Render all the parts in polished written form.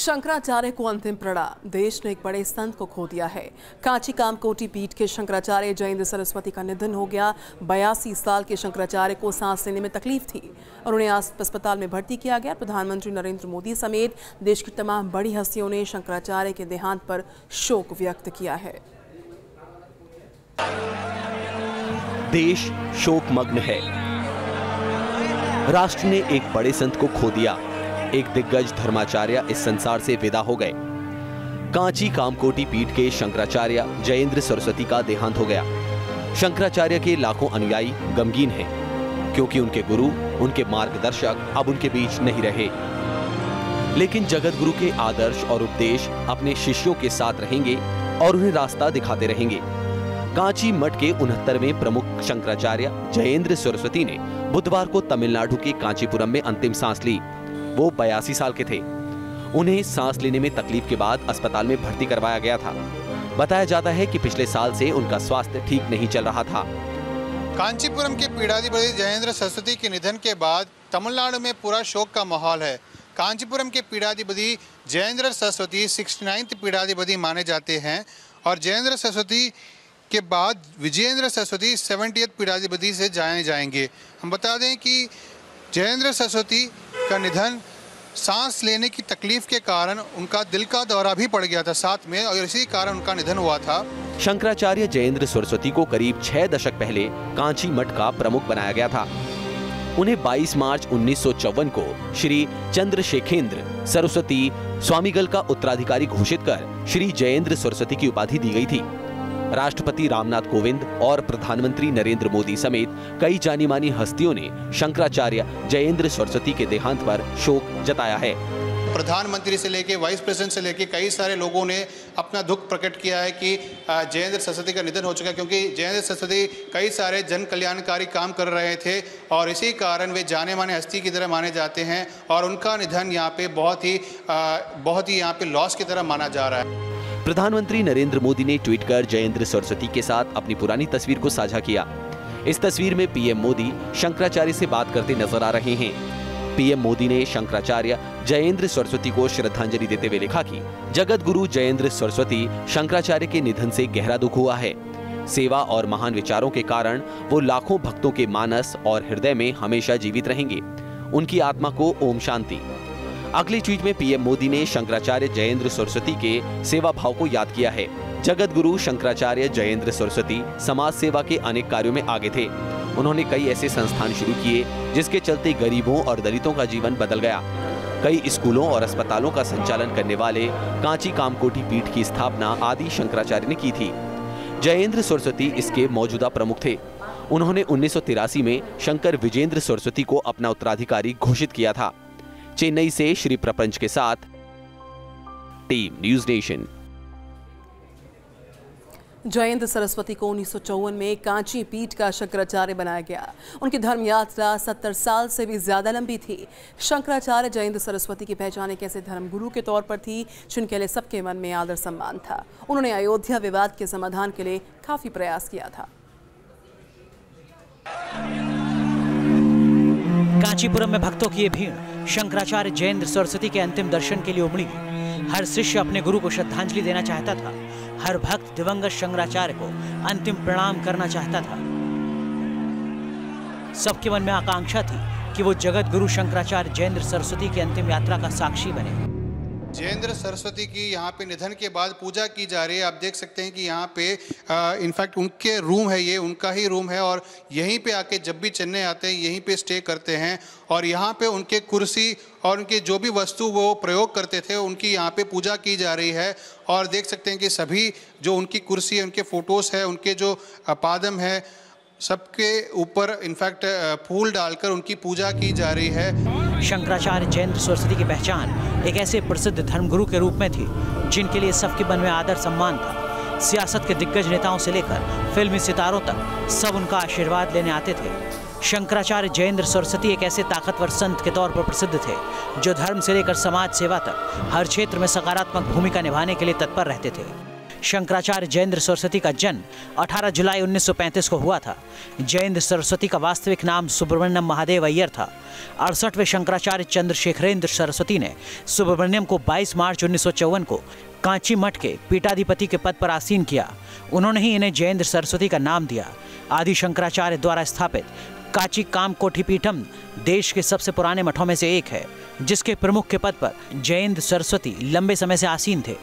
शंकराचार्य को अंतिम प्रणाम। देश ने एक बड़े संत को खो दिया है। कांची कामकोटी पीठ के शंकराचार्य जयेंद्र सरस्वती का निधन हो गया। 82 साल के शंकराचार्य को सांस लेने में तकलीफ थी और उन्हें अस्पताल में भर्ती किया गया। प्रधानमंत्री नरेंद्र मोदी समेत देश की तमाम बड़ी हस्तियों ने शंकराचार्य के देहांत पर शोक व्यक्त किया है। देश शोकमग्न है। राष्ट्र ने एक बड़े संत को खो दिया। एक दिग्गज धर्माचार्य इस संसार से विदा हो गए। कांची कामकोटी पीठ के शंकराचार्य जयेंद्र सरस्वती का देहांत हो गया। शंकराचार्य के लाखों अनुयायी गमगीन हैं, क्योंकि उनके गुरु, उनके मार्गदर्शक अब उनके बीच नहीं रहे। लेकिन जगत गुरु के आदर्श और उपदेश अपने शिष्यों के साथ रहेंगे और उन्हें रास्ता दिखाते रहेंगे। कांची मठ के 69वें प्रमुख शंकराचार्य जयेंद्र सरस्वती ने बुधवार को तमिलनाडु के कांचीपुरम में अंतिम सांस ली। वो 82 साल के थे। उन्हें सांस लेने में तकलीफ के बाद अस्पताल में भर्ती करवाया गया था। बताया जाता है कि पिछले साल से उनका स्वास्थ्य ठीक नहीं चल रहा था। कांचीपुरम के पीठाधिपति जयेंद्र सरस्वती के निधन के बाद तमिलनाडु में पूरा शोक का माहौल है। कांचीपुरम के पीठाधिपति जयेंद्र सरस्वती 69वें पीठाधिपति माने जाते हैं और जयेंद्र सरस्वती के बाद विजयेंद्र सरस्वती 70वें पीठाधिपति से जाएंगे। हम बता दें कि जयेंद्र सरस्वती का निधन सांस लेने की तकलीफ के कारण उनका दिल का दौरा भी पड़ गया था साथ में, और इसी कारण उनका निधन हुआ था। शंकराचार्य जयेंद्र सरस्वती को करीब 6 दशक पहले कांची मठ का प्रमुख बनाया गया था। उन्हें 22 मार्च 1954 को श्री चंद्रशेखेंद्र सरस्वती स्वामीगल का उत्तराधिकारी घोषित कर श्री जयेंद्र सरस्वती की उपाधि दी गई थी। राष्ट्रपति रामनाथ कोविंद और प्रधानमंत्री नरेंद्र मोदी समेत कई जानी मानी हस्तियों ने शंकराचार्य जयेंद्र सरस्वती के देहांत पर शोक जताया है। प्रधानमंत्री से लेके वाइस प्रेसिडेंट से लेके कई सारे लोगों ने अपना दुख प्रकट किया है कि जयेंद्र सरस्वती का निधन हो चुका है, क्योंकि जयेंद्र सरस्वती कई सारे जन कल्याणकारी काम कर रहे थे और इसी कारण वे जाने माने हस्ती की तरह माने जाते हैं और उनका निधन यहाँ पे बहुत ही यहाँ पे लॉस की तरह माना जा रहा है। प्रधानमंत्री नरेंद्र मोदी ने ट्वीट कर जयेंद्र सरस्वती के साथ अपनी पुरानी तस्वीर को साझा किया। इस तस्वीर में पीएम मोदी शंकराचार्य से बात करते नजर आ रहे हैं। पीएम मोदी ने शंकराचार्य जयेंद्र सरस्वती को श्रद्धांजलि देते हुए लिखा कि जगत गुरु जयेंद्र सरस्वती शंकराचार्य के निधन से गहरा दुख हुआ है। सेवा और महान विचारों के कारण वो लाखों भक्तों के मानस और हृदय में हमेशा जीवित रहेंगे। उनकी आत्मा को ओम शांति। अगले ट्वीट में पीएम मोदी ने शंकराचार्य जयेंद्र सरस्वती के सेवा भाव को याद किया है। जगत गुरु शंकराचार्य जयेंद्र सरस्वती समाज सेवा के अनेक कार्यों में आगे थे। उन्होंने कई ऐसे संस्थान शुरू किए जिसके चलते गरीबों और दलितों का जीवन बदल गया। कई स्कूलों और अस्पतालों का संचालन करने वाले कांची कामकोटी पीठ की स्थापना आदि शंकराचार्य ने की थी। जयेंद्र सरस्वती इसके मौजूदा प्रमुख थे। उन्होंने 1983 में शंकर विजेंद्र सरस्वती को अपना उत्तराधिकारी घोषित किया था। चेन्नई से श्री प्रपंच के साथ team news nation. Jayendra Saraswati को 1954 में कांची पीठ का शंकराचार्य बनाया गया। उनकी धर्म यात्रा 70 साल से भी ज्यादा लंबी थी। शंकराचार्य जयेंद्र सरस्वती की पहचान एक ऐसे धर्मगुरु के तौर पर थी जिनके लिए सबके मन में आदर सम्मान था। उन्होंने अयोध्या विवाद के समाधान के लिए काफी प्रयास किया था। कांचीपुरम में भक्तों की ये भीड़ शंकराचार्य जयेंद्र सरस्वती के अंतिम दर्शन के लिए उमड़ी। हर शिष्य अपने गुरु को श्रद्धांजलि देना चाहता था। हर भक्त दिवंगत शंकराचार्य को अंतिम प्रणाम करना चाहता था। सबके मन में आकांक्षा थी कि वो जगत गुरु शंकराचार्य जयेंद्र सरस्वती की अंतिम यात्रा का साक्षी बने। जयेंद्र सरस्वती की यहाँ पे निधन के बाद पूजा की जा रही है। आप देख सकते हैं कि यहाँ पे इनफैक्ट उनके रूम है, ये उनका ही रूम है और यहीं पे आके जब भी चेन्नई आते हैं यहीं पे स्टे करते हैं और यहाँ पे उनके कुर्सी और उनके जो भी वस्तु वो प्रयोग करते थे उनकी यहाँ पे पूजा की जा रही है। और देख सकते हैं कि सभी जो उनकी कुर्सी है, उनके फोटोज़ है, उनके जो पादम है, सबके ऊपर इनफैक्ट फूल डालकर उनकी पूजा की जा रही है। शंकराचार्य जयेंद्र सरस्वती की पहचान एक ऐसे प्रसिद्ध धर्मगुरु के रूप में थी जिनके लिए सबके मन में आदर सम्मान था। सियासत के दिग्गज नेताओं से लेकर फिल्मी सितारों तक सब उनका आशीर्वाद लेने आते थे। शंकराचार्य जयेंद्र सरस्वती एक ऐसे ताकतवर संत के तौर पर प्रसिद्ध थे जो धर्म से लेकर समाज सेवा तक हर क्षेत्र में सकारात्मक भूमिका निभाने के लिए तत्पर रहते थे। शंकराचार्य जयेंद्र सरस्वती का जन्म 18 जुलाई 1935 को हुआ था। जयेंद्र सरस्वती का वास्तविक नाम सुब्रमण्यम महादेव अय्यर था। 68वें शंकराचार्य चंद्रशेखरेंद्र सरस्वती ने सुब्रमण्यम को 22 मार्च 1954 को कांची मठ के पीठाधिपति के पद पर आसीन किया। उन्होंने ही इन्हें जयेंद्र सरस्वती का नाम दिया। आदि शंकराचार्य द्वारा स्थापित कांची कामकोटी पीठम देश के सबसे पुराने मठों में से एक है, जिसके प्रमुख के पद पर जयेंद्र सरस्वती लंबे समय से आसीन थे।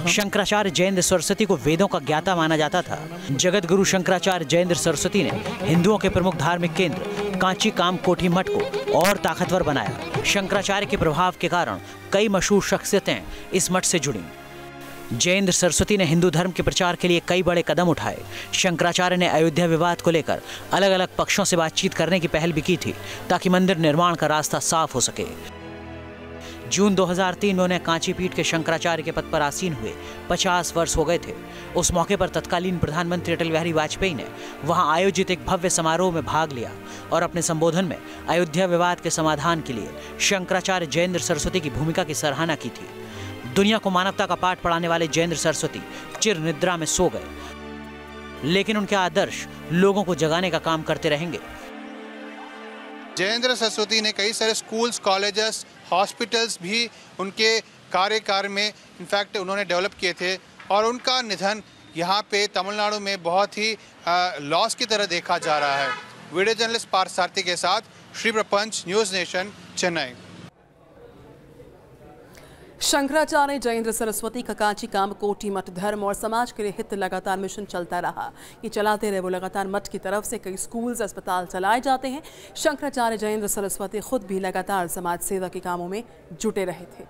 शंकराचार्य जयेंद्र सरस्वती को वेदों का ज्ञाता माना जाता था। जगत गुरु शंकराचार्य जयेंद्र सरस्वती ने हिंदुओं के प्रमुख धार्मिक केंद्र कांची कामकोटी मठ को और ताकतवर बनाया। शंकराचार्य के प्रभाव के कारण कई मशहूर शख्सियतें इस मठ से जुड़ी। जयेंद्र सरस्वती ने हिंदू धर्म के प्रचार के लिए कई बड़े कदम उठाए। शंकराचार्य ने अयोध्या विवाद को लेकर अलग अलग पक्षों से बातचीत करने की पहल भी की थी, ताकि मंदिर निर्माण का रास्ता साफ हो सके। जून 2003 में उन्हें कांची पीठ के शंकराचार्य के पद पर आसीन हुए 50 वर्ष हो गए थे। उस मौके पर तत्कालीन प्रधानमंत्री अटल बिहारी वाजपेयी ने वहां आयोजित एक भव्य समारोह में भाग लिया और अपने संबोधन में अयोध्या विवाद के समाधान के लिए शंकराचार्य जयेंद्र सरस्वती की भूमिका की सराहना की थी। दुनिया को मानवता का पाठ पढ़ाने वाले जयेंद्र सरस्वती चिर निद्रा में सो गए, लेकिन उनके आदर्श लोगों को जगाने का काम करते रहेंगे। जयेंद्र सरस्वती ने कई सारे स्कूल्स, कॉलेजेस, हॉस्पिटल्स भी उनके कार्यकाल में इनफैक्ट उन्होंने डेवलप किए थे और उनका निधन यहाँ पे तमिलनाडु में बहुत ही लॉस की तरह देखा जा रहा है। वीडियो जर्नलिस्ट पार्थ सारथी के साथ श्री प्रपंच, न्यूज़ नेशन, चेन्नई। शंकराचार्य जयेंद्र सरस्वती का कांची कामकोटी मठ धर्म और समाज के लिए हित लगातार मिशन चलता रहा। ये चलाते रहे वो लगातार मठ की तरफ से कई स्कूल्स, अस्पताल चलाए जाते हैं। शंकराचार्य जयेंद्र सरस्वती खुद भी लगातार समाज सेवा के कामों में जुटे रहे थे।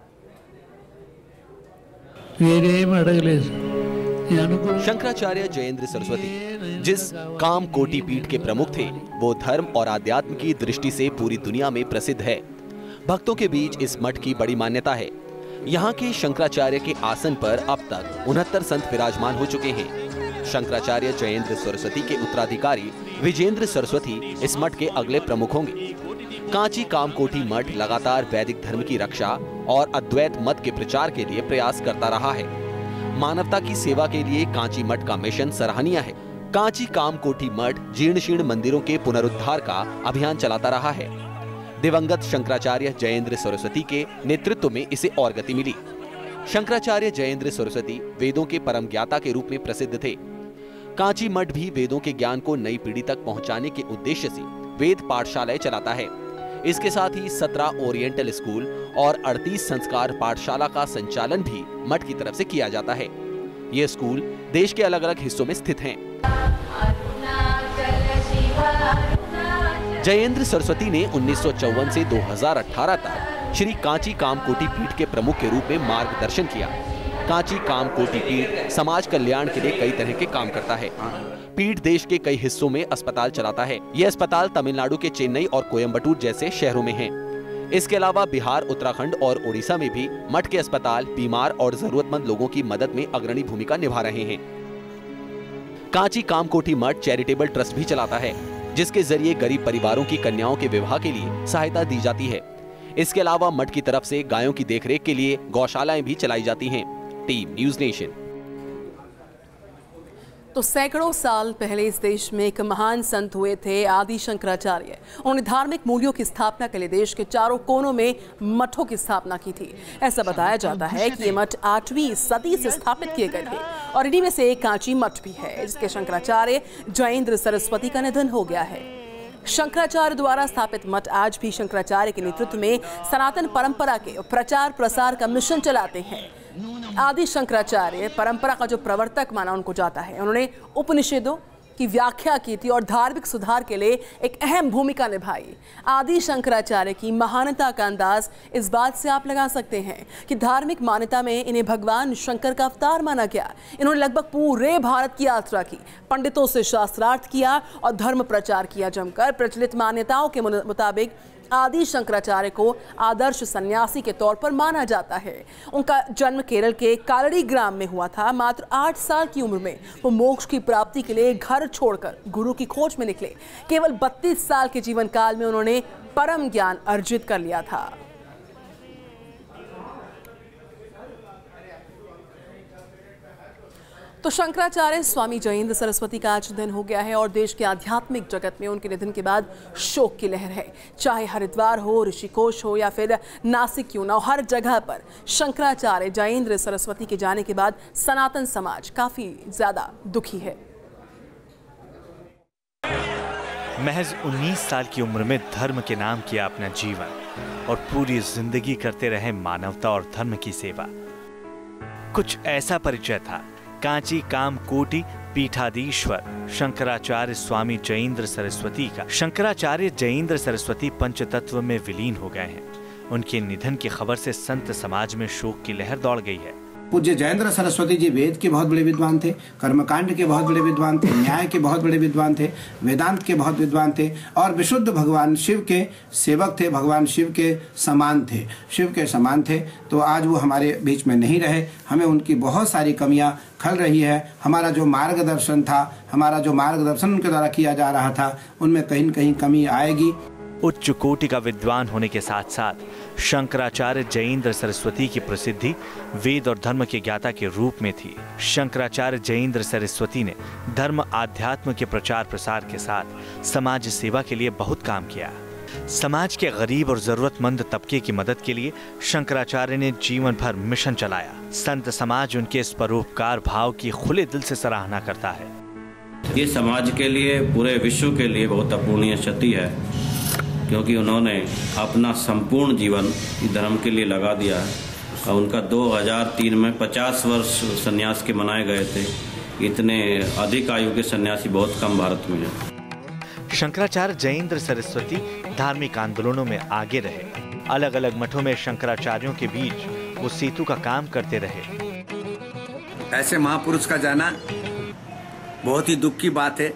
शंकराचार्य जयेंद्र सरस्वती जिस कामकोटी पीठ के प्रमुख थे, वो धर्म और आध्यात्म की दृष्टि से पूरी दुनिया में प्रसिद्ध है। भक्तों के बीच इस मठ की बड़ी मान्यता है। यहाँ के शंकराचार्य के आसन पर अब तक 69 संत विराजमान हो चुके हैं। शंकराचार्य जयेंद्र सरस्वती के उत्तराधिकारी विजेंद्र सरस्वती इस मठ के अगले प्रमुख होंगे। कांची कामकोटी मठ लगातार वैदिक धर्म की रक्षा और अद्वैत मत के प्रचार के लिए प्रयास करता रहा है। मानवता की सेवा के लिए कांची मठ का मिशन सराहनीय है। कांची कामकोटी मठ जीर्ण शीर्ण मंदिरों के पुनरुद्धार का अभियान चलाता रहा है। दिवंगत शंकराचार्य जयेंद्र सरस्वती के नेतृत्व में इसे और गति मिली। शंकराचार्य जयेंद्र सरस्वती वेदों के परम ज्ञाता के रूप में प्रसिद्ध थे। कांची मठ भी वेदों के ज्ञान को नई पीढ़ी तक पहुंचाने के उद्देश्य से वेद पाठशालाएं चलाता है। इसके साथ ही 17 ओरिएंटल स्कूल और 38 संस्कार पाठशाला का संचालन भी मठ की तरफ से किया जाता है। ये स्कूल देश के अलग अलग हिस्सों में स्थित हैं। जयेंद्र सरस्वती ने 1954 से 2018 तक श्री कांची कामकोटी पीठ के प्रमुख के रूप में मार्गदर्शन किया। कांची कामकोटी पीठ समाज कल्याण के लिए कई तरह के काम करता है। पीठ देश के कई हिस्सों में अस्पताल चलाता है। ये अस्पताल तमिलनाडु के चेन्नई और कोयम्बटूर जैसे शहरों में हैं। इसके अलावा बिहार, उत्तराखंड और ओडिशा में भी मठ के अस्पताल बीमार और जरूरतमंद लोगों की मदद में अग्रणी भूमिका निभा रहे हैं। कांची कामकोटी मठ चैरिटेबल ट्रस्ट भी चलाता है, जिसके जरिए गरीब परिवारों की कन्याओं के विवाह के लिए सहायता दी जाती है। इसके अलावा मठ की तरफ से गायों की देखरेख के लिए गौशालाएं भी चलाई जाती हैं। Team news nation. तो सैकड़ों साल पहले इस देश में एक महान संत हुए थे आदि शंकराचार्य। उन्होंने धार्मिक मूल्यों की स्थापना के लिए देश के चारों कोनों में मठों की स्थापना की थी। ऐसा बताया जाता है कि ये मठ 8वीं सदी से स्थापित किए गए थे और इन्हीं में से एक कांची मठ भी है, जिसके शंकराचार्य जयेंद्र सरस्वती का निधन हो गया है। शंकराचार्य द्वारा स्थापित मठ आज भी शंकराचार्य के नेतृत्व में सनातन परंपरा के प्रचार प्रसार का मिशन चलाते हैं। आदि शंकराचार्य परंपरा का जो प्रवर्तक माना उनको जाता है। उन्होंने उपनिषदों की व्याख्या की थी और धार्मिक सुधार के लिए एक अहम भूमिका निभाई। आदि शंकराचार्य की महानता का अंदाज इस बात से आप लगा सकते हैं कि धार्मिक मान्यता में इन्हें भगवान शंकर का अवतार माना गया। इन्होंने लगभग पूरे भारत की यात्रा की, पंडितों से शास्त्रार्थ किया और धर्म प्रचार किया जमकर। प्रचलित मान्यताओं के मुताबिक आदि शंकराचार्य को आदर्श सन्यासी के तौर पर माना जाता है। उनका जन्म केरल के कालड़ी ग्राम में हुआ था। मात्र 8 साल की उम्र में वो मोक्ष की प्राप्ति के लिए घर छोड़कर गुरु की खोज में निकले। केवल 32 साल के जीवन काल में उन्होंने परम ज्ञान अर्जित कर लिया था। तो शंकराचार्य स्वामी जयेंद्र सरस्वती का आज निधन हो गया है और देश के आध्यात्मिक जगत में उनके निधन के बाद शोक की लहर है। चाहे हरिद्वार हो, ऋषिकेश हो या फिर नासिक क्यों ना हो, हर जगह पर शंकराचार्य जयेंद्र सरस्वती के जाने के बाद सनातन समाज काफी ज्यादा दुखी है। महज 19 साल की उम्र में धर्म के नाम किया अपना जीवन और पूरी जिंदगी करते रहे मानवता और धर्म की सेवा। कुछ ऐसा परिचय था कांची कामकोटि पीठाधीश्वर शंकराचार्य स्वामी जयेंद्र सरस्वती का। शंकराचार्य जयेंद्र सरस्वती पंचतत्व में विलीन हो गए हैं। उनके निधन की खबर से संत समाज में शोक की लहर दौड़ गई है। पूज्य जयेंद्र सरस्वती जी वेद के बहुत बड़े विद्वान थे, कर्मकांड के बहुत बड़े विद्वान थे, न्याय के बहुत बड़े विद्वान थे, वेदांत के बहुत विद्वान थे और विशुद्ध भगवान शिव के सेवक थे, भगवान शिव के समान थे, शिव के समान थे। तो आज वो हमारे बीच में नहीं रहे। हमें उनकी बहुत सारी कमियां खल रही है। हमारा जो मार्गदर्शन था, हमारा जो मार्गदर्शन उनके द्वारा किया जा रहा था, उनमें कहीं न कहीं कमी आएगी। उच्च कोटि का विद्वान होने के साथ साथ शंकराचार्य जयेंद्र सरस्वती की प्रसिद्धि वेद और धर्म के ज्ञाता के रूप में थी। शंकराचार्य जयेंद्र सरस्वती ने धर्म आध्यात्म के प्रचार प्रसार के साथ समाज सेवा के लिए बहुत काम किया। समाज के गरीब और जरूरतमंद तबके की मदद के लिए शंकराचार्य ने जीवन भर मिशन चलाया। संत समाज उनके इस परोपकार भाव की खुले दिल से सराहना करता है। ये समाज के लिए, पूरे विश्व के लिए बहुत अपूर्णीय क्षति है, क्योंकि उन्होंने अपना संपूर्ण जीवन धर्म के लिए लगा दिया है और उनका 2003 में 50 वर्ष सन्यास के मनाए गए थे। इतने अधिक आयु के सन्यासी बहुत कम भारत में हैं। शंकराचार्य जयेंद्र सरस्वती धार्मिक आंदोलनों में आगे रहे। अलग अलग मठों में शंकराचार्यों के बीच वो सेतु का काम करते रहे। ऐसे महापुरुष का जाना बहुत ही दुख की बात है।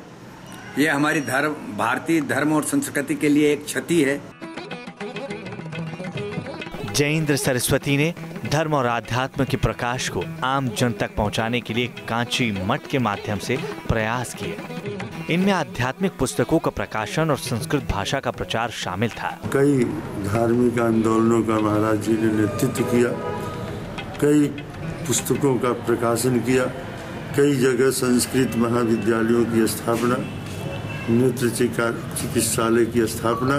ये हमारी भारतीय धर्म और संस्कृति के लिए एक क्षति है। जयेंद्र सरस्वती ने धर्म और आध्यात्म के प्रकाश को आम जन तक पहुंचाने के लिए कांची मठ के माध्यम से प्रयास किए। इनमें आध्यात्मिक पुस्तकों का प्रकाशन और संस्कृत भाषा का प्रचार शामिल था। कई धार्मिक आंदोलनों का महाराज जी ने नेतृत्व किया, कई पुस्तकों का प्रकाशन किया, कई जगह संस्कृत महाविद्यालयों की स्थापना, नेत्र चिकित्सालय की स्थापना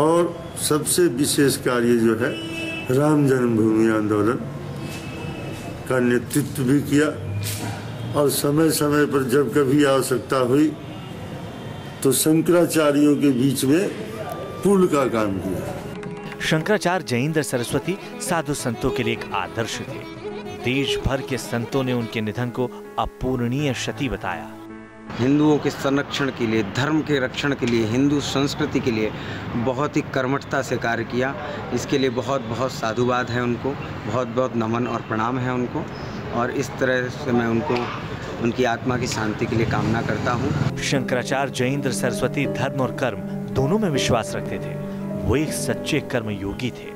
और सबसे विशेष कार्य जो है राम जन्मभूमि आंदोलन का नेतृत्व भी किया और समय समय पर जब कभी आवश्यकता हुई तो शंकराचार्यों के बीच में पुल का काम किया। शंकराचार्य जयेंद्र सरस्वती साधु संतों के लिए एक आदर्श थे। देश भर के संतों ने उनके निधन को अपूरणीय क्षति बताया। हिंदुओं के संरक्षण के लिए, धर्म के रक्षण के लिए, हिंदू संस्कृति के लिए बहुत ही कर्मठता से कार्य किया। इसके लिए बहुत बहुत साधुवाद है उनको, बहुत बहुत नमन और प्रणाम है उनको। और इस तरह से मैं उनको, उनकी आत्मा की शांति के लिए कामना करता हूँ। शंकराचार्य जयेंद्र सरस्वती धर्म और कर्म दोनों में विश्वास रखते थे। वो एक सच्चे कर्म योगी थे।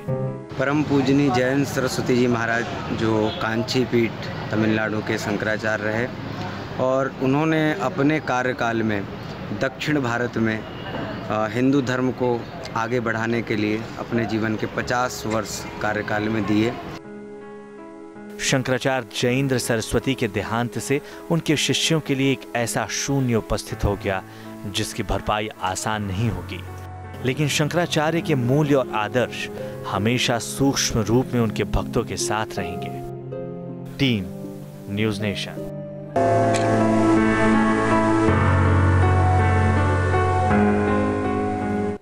परम पूजनीय जयेंद्र सरस्वती जी महाराज जो कांची पीठ तमिलनाडु के शंकराचार्य रहे और उन्होंने अपने कार्यकाल में दक्षिण भारत में हिंदू धर्म को आगे बढ़ाने के लिए अपने जीवन के 50 वर्ष कार्यकाल में दिए। शंकराचार्य जयेंद्र सरस्वती के देहांत से उनके शिष्यों के लिए एक ऐसा शून्य उपस्थित हो गया जिसकी भरपाई आसान नहीं होगी। लेकिन शंकराचार्य के मूल्य और आदर्श हमेशा सूक्ष्म रूप में उनके भक्तों के साथ रहेंगे। Team news nation.